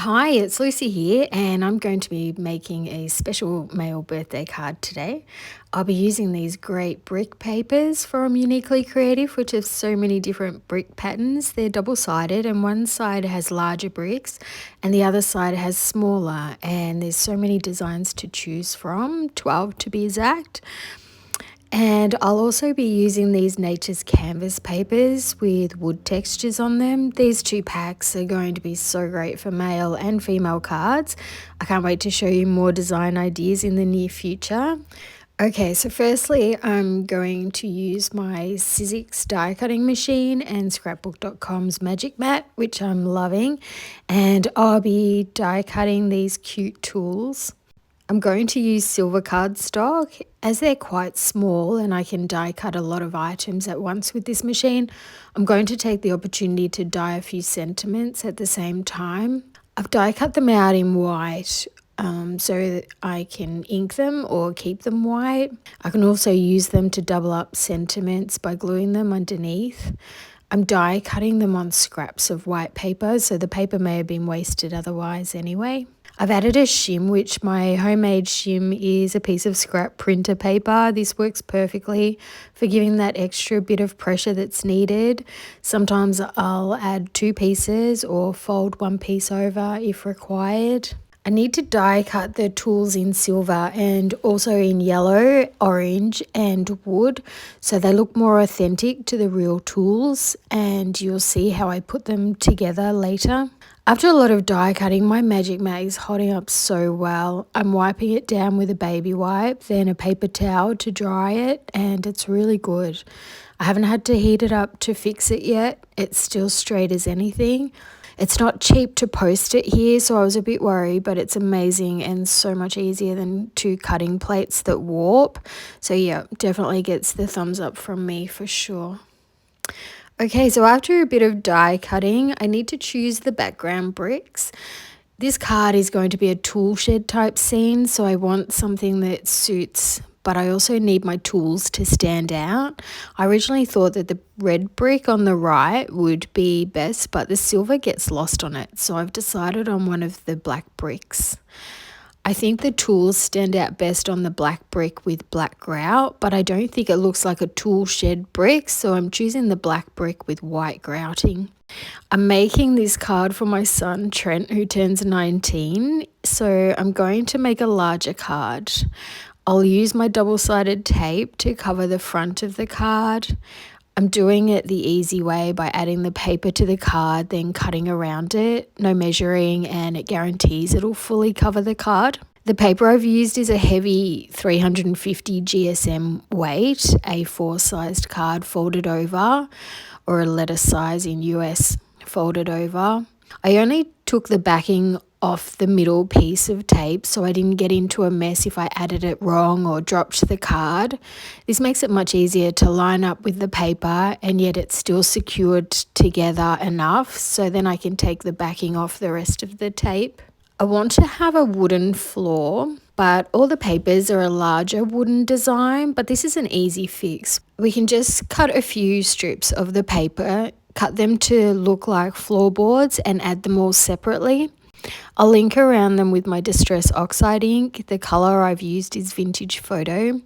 Hi, it's Lucy here, and I'm going to be making a special male birthday card today. I'll be using these great brick papers from Uniquely Creative, which have so many different brick patterns. They're double-sided, and one side has larger bricks, and the other side has smaller, and there's so many designs to choose from, 12 to be exact. And I'll also be using these Nature's Canvas papers with wood textures on them. These two packs are going to be so great for male and female cards. I can't wait to show you more design ideas in the near future. Okay, so firstly, I'm going to use my Sizzix die cutting machine and scrapbook.com's magic mat, which I'm loving. And I'll be die cutting these cute tools. I'm going to use silver cardstock as they're quite small and I can die cut a lot of items at once with this machine. I'm going to take the opportunity to die a few sentiments at the same time. I've die cut them out in white so that I can ink them or keep them white. I can also use them to double up sentiments by gluing them underneath. I'm die cutting them on scraps of white paper, so the paper may have been wasted otherwise anyway. I've added a shim, which my homemade shim is a piece of scrap printer paper. This works perfectly for giving that extra bit of pressure that's needed. Sometimes I'll add two pieces or fold one piece over if required. I need to die cut the tools in silver and also in yellow, orange and wood so they look more authentic to the real tools, and you'll see how I put them together later. After a lot of die cutting, my magic mat is holding up so well. I'm wiping it down with a baby wipe, then a paper towel to dry it, and it's really good. I haven't had to heat it up to fix it yet. It's still straight as anything. It's not cheap to post it here, so I was a bit worried, but it's amazing and so much easier than two cutting plates that warp. So yeah, definitely gets the thumbs up from me for sure. Okay, so after a bit of die cutting, I need to choose the background bricks. This card is going to be a tool shed type scene, so I want something that suits, but I also need my tools to stand out. I originally thought that the red brick on the right would be best, but the silver gets lost on it, so I've decided on one of the black bricks. I think the tools stand out best on the black brick with black grout, but I don't think it looks like a tool shed brick, so I'm choosing the black brick with white grouting. I'm making this card for my son Trent, who turns 19, so I'm going to make a larger card. I'll use my double-sided tape to cover the front of the card. I'm doing it the easy way by adding the paper to the card, then cutting around it, no measuring, and it guarantees it'll fully cover the card. The paper I've used is a heavy 350 GSM weight, A4 sized card folded over, or a letter size in US folded over. I only took the backing off the middle piece of tape so I didn't get into a mess if I added it wrong or dropped the card. This makes it much easier to line up with the paper, and yet it's still secured together enough so then I can take the backing off the rest of the tape. I want to have a wooden floor, but all the papers are a larger wooden design, but this is an easy fix. We can just cut a few strips of the paper, cut them to look like floorboards and add them all separately. I'll ink around them with my Distress Oxide ink. The colour I've used is Vintage Photo.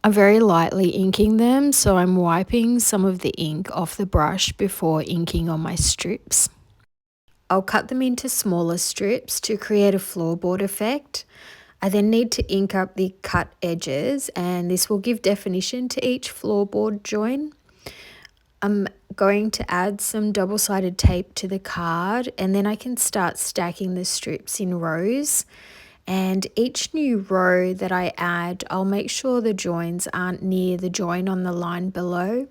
I'm very lightly inking them, so I'm wiping some of the ink off the brush before inking on my strips. I'll cut them into smaller strips to create a floorboard effect. I then need to ink up the cut edges, and this will give definition to each floorboard join. I'm going to add some double-sided tape to the card, and then I can start stacking the strips in rows. And each new row that I add, I'll make sure the joins aren't near the join on the line below.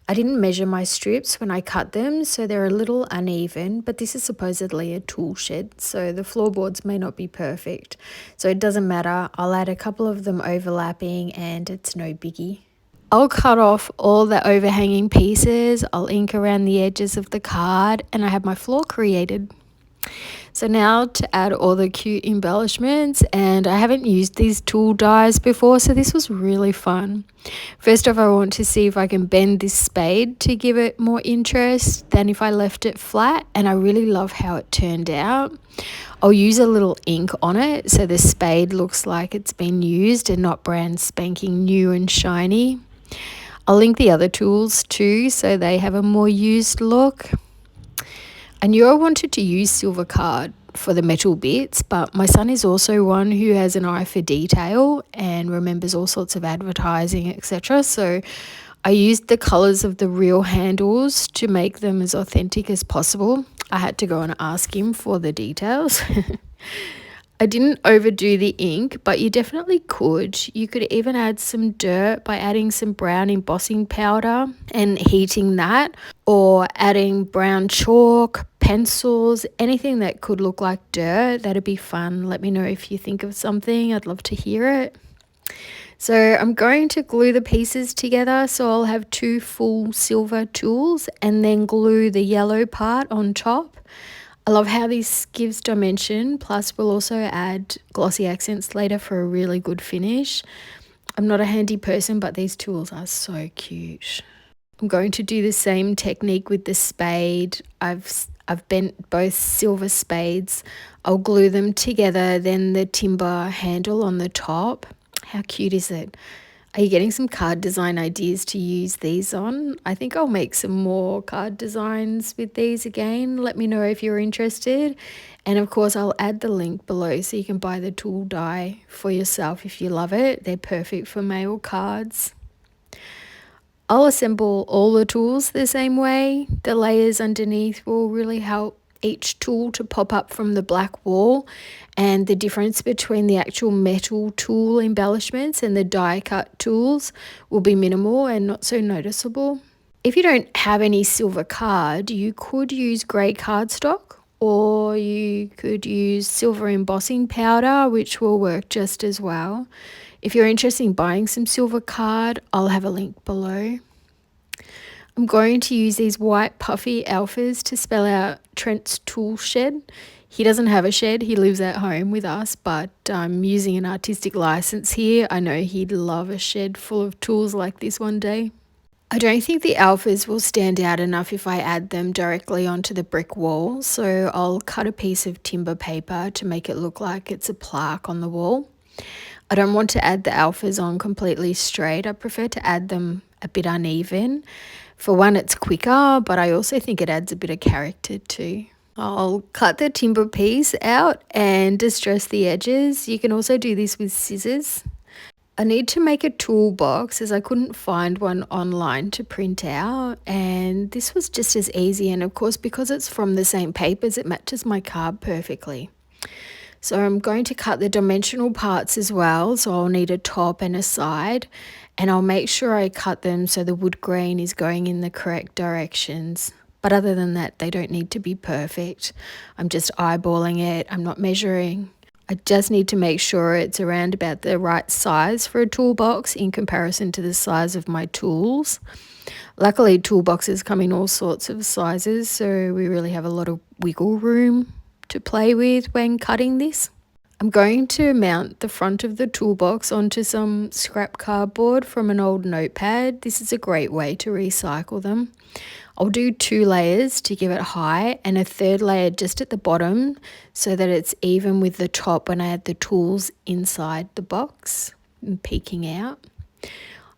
I didn't measure my strips when I cut them, so they're a little uneven, but this is supposedly a tool shed, so the floorboards may not be perfect. So it doesn't matter, I'll add a couple of them overlapping and it's no biggie. I'll cut off all the overhanging pieces, I'll ink around the edges of the card, and I have my floor created. So now to add all the cute embellishments, and I haven't used these tool dies before, so this was really fun. First off, I want to see if I can bend this spade to give it more interest than if I left it flat, and I really love how it turned out. I'll use a little ink on it so the spade looks like it's been used and not brand spanking new and shiny. I'll link the other tools too so they have a more used look. I knew I wanted to use silver card for the metal bits, but my son is also one who has an eye for detail and remembers all sorts of advertising, etc. So I used the colours of the real handles to make them as authentic as possible. I had to go and ask him for the details. I didn't overdo the ink, but you definitely could. You could even add some dirt by adding some brown embossing powder and heating that, or adding brown chalk, pencils, anything that could look like dirt. That'd be fun. Let me know if you think of something. I'd love to hear it. So I'm going to glue the pieces together, so I'll have 2 full silver tools and then glue the yellow part on top. I love how this gives dimension, plus we'll also add glossy accents later for a really good finish. I'm not a handy person, but these tools are so cute. I'm going to do the same technique with the spade. I've bent both silver spades. I'll glue them together, then the timber handle on the top. How cute is it? Are you getting some card design ideas to use these on? I think I'll make some more card designs with these again. Let me know if you're interested. And of course, I'll add the link below so you can buy the tool die for yourself if you love it. They're perfect for mail cards. I'll assemble all the tools the same way. The layers underneath will really help each tool to pop up from the black wall, and the difference between the actual metal tool embellishments and the die cut tools will be minimal and not so noticeable. If you don't have any silver card, you could use grey cardstock, or you could use silver embossing powder, which will work just as well. If you're interested in buying some silver card, I'll have a link below. I'm going to use these white puffy alphas to spell out Trent's tool shed. He doesn't have a shed, he lives at home with us, but I'm using an artistic license here. I know he'd love a shed full of tools like this one day. I don't think the alphas will stand out enough if I add them directly onto the brick wall, so I'll cut a piece of timber paper to make it look like it's a plaque on the wall. I don't want to add the alphas on completely straight. I prefer to add them a bit uneven. For one, it's quicker, but I also think it adds a bit of character too. I'll cut the timber piece out and distress the edges. You can also do this with scissors. I need to make a toolbox as I couldn't find one online to print out, and this was just as easy, and of course because it's from the same papers it matches my card perfectly. So I'm going to cut the dimensional parts as well, so I'll need a top and a side, and I'll make sure I cut them so the wood grain is going in the correct directions. But other than that, they don't need to be perfect. I'm just eyeballing it, I'm not measuring. I just need to make sure it's around about the right size for a toolbox in comparison to the size of my tools. Luckily, toolboxes come in all sorts of sizes, so we really have a lot of wiggle room to play with when cutting this. I'm going to mount the front of the toolbox onto some scrap cardboard from an old notepad. This is a great way to recycle them. I'll do 2 layers to give it height and a 3rd layer just at the bottom so that it's even with the top when I add the tools inside the box and peeking out.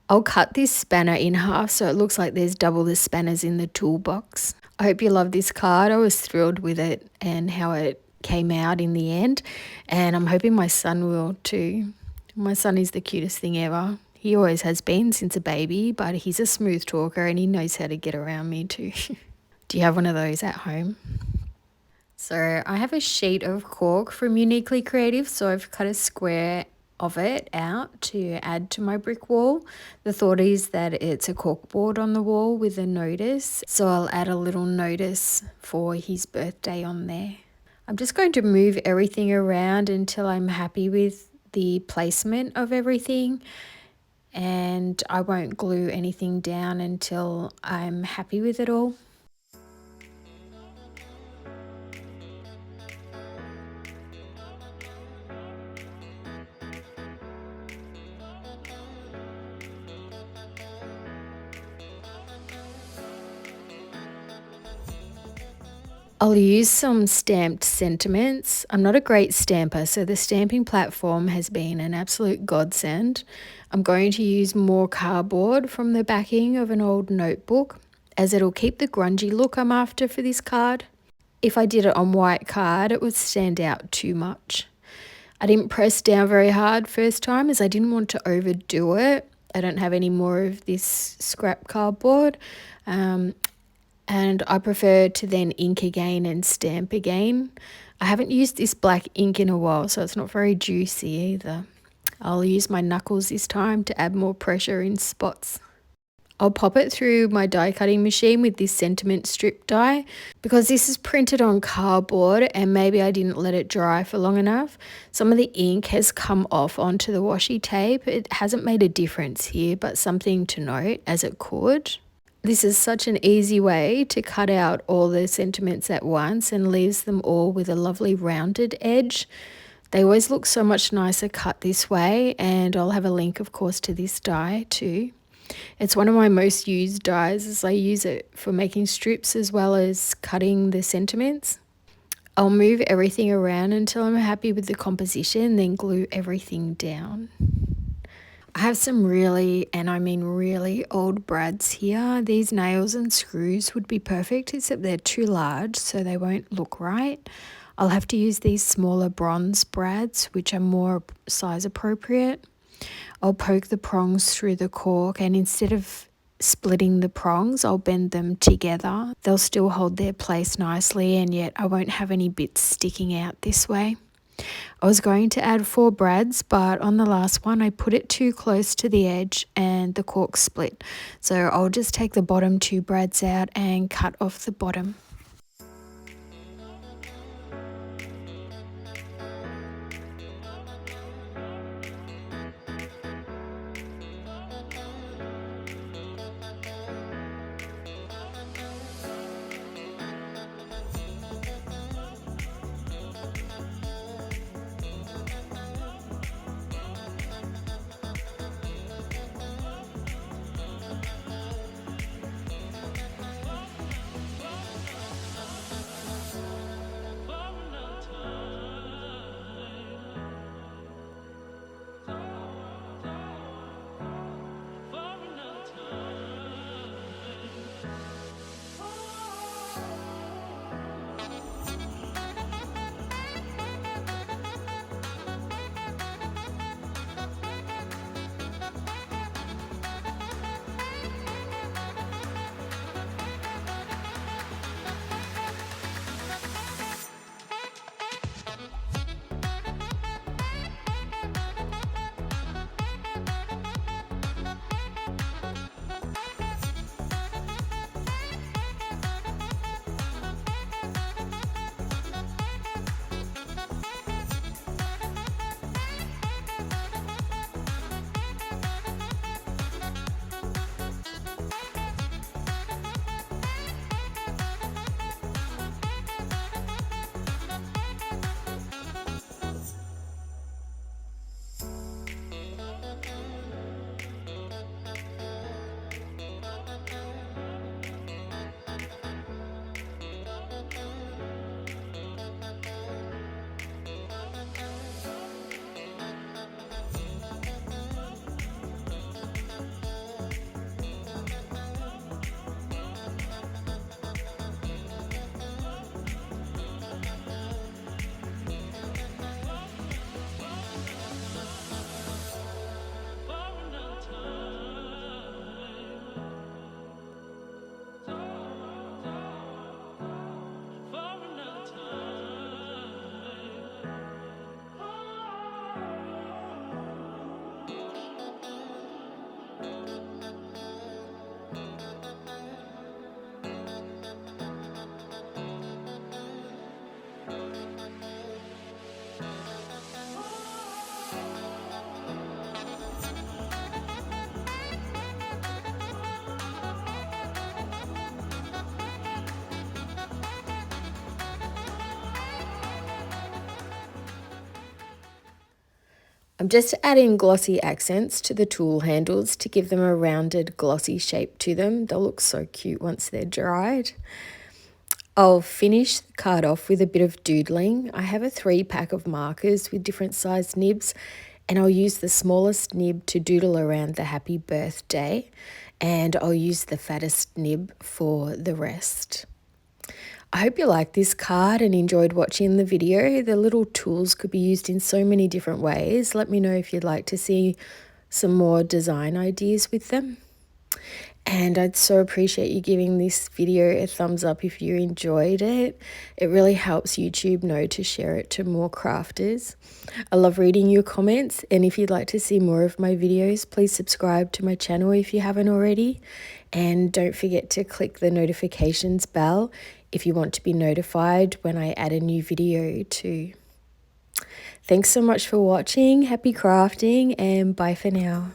I'll cut this spanner in half so it looks like there's double the spanners in the toolbox. I hope you love this card. I was thrilled with it and how it came out in the end, and I'm hoping my son will too. My son is the cutest thing ever. He always has been since a baby, but he's a smooth talker and he knows how to get around me too. Do you have one of those at home? So I have a sheet of cork from Uniquely Creative, so I've cut a square of it out to add to my brick wall. The thought is that it's a cork board on the wall with a notice, so I'll add a little notice for his birthday on there. I'm just going to move everything around until I'm happy with the placement of everything, and I won't glue anything down until I'm happy with it all. I'll use some stamped sentiments. I'm not a great stamper, so the stamping platform has been an absolute godsend. I'm going to use more cardboard from the backing of an old notebook, as it'll keep the grungy look I'm after for this card. If I did it on white card, it would stand out too much. I didn't press down very hard first time as I didn't want to overdo it. I don't have any more of this scrap cardboard. And I prefer to then ink again and stamp again. I haven't used this black ink in a while, so it's not very juicy either. I'll use my knuckles this time to add more pressure in spots. I'll pop it through my die cutting machine with this sentiment strip die because this is printed on cardboard and maybe I didn't let it dry for long enough. Some of the ink has come off onto the washi tape. It hasn't made a difference here, but something to note as it could. This is such an easy way to cut out all the sentiments at once and leaves them all with a lovely rounded edge. They always look so much nicer cut this way, and I'll have a link of course to this die too. It's one of my most used dies as I use it for making strips as well as cutting the sentiments. I'll move everything around until I'm happy with the composition, then glue everything down. I have some really, and I mean really, old brads here. These nails and screws would be perfect, except they're too large, so they won't look right. I'll have to use these smaller bronze brads, which are more size appropriate. I'll poke the prongs through the cork, and instead of splitting the prongs, I'll bend them together. They'll still hold their place nicely, and yet I won't have any bits sticking out this way. I was going to add 4 brads, but on the last one I put it too close to the edge and the cork split. So I'll just take the bottom 2 brads out and cut off the bottom. I'm just adding glossy accents to the tool handles to give them a rounded glossy shape to them. They'll look so cute once they're dried. I'll finish the card off with a bit of doodling. I have a 3-pack of markers with different sized nibs, and I'll use the smallest nib to doodle around the happy birthday, and I'll use the fattest nib for the rest. I hope you liked this card and enjoyed watching the video. The little tools could be used in so many different ways. Let me know if you'd like to see some more design ideas with them. And I'd so appreciate you giving this video a thumbs up if you enjoyed it. It really helps YouTube know to share it to more crafters. I love reading your comments, and if you'd like to see more of my videos, please subscribe to my channel if you haven't already. And don't forget to click the notifications bell if you want to be notified when I add a new video too. Thanks so much for watching. Happy crafting, and bye for now.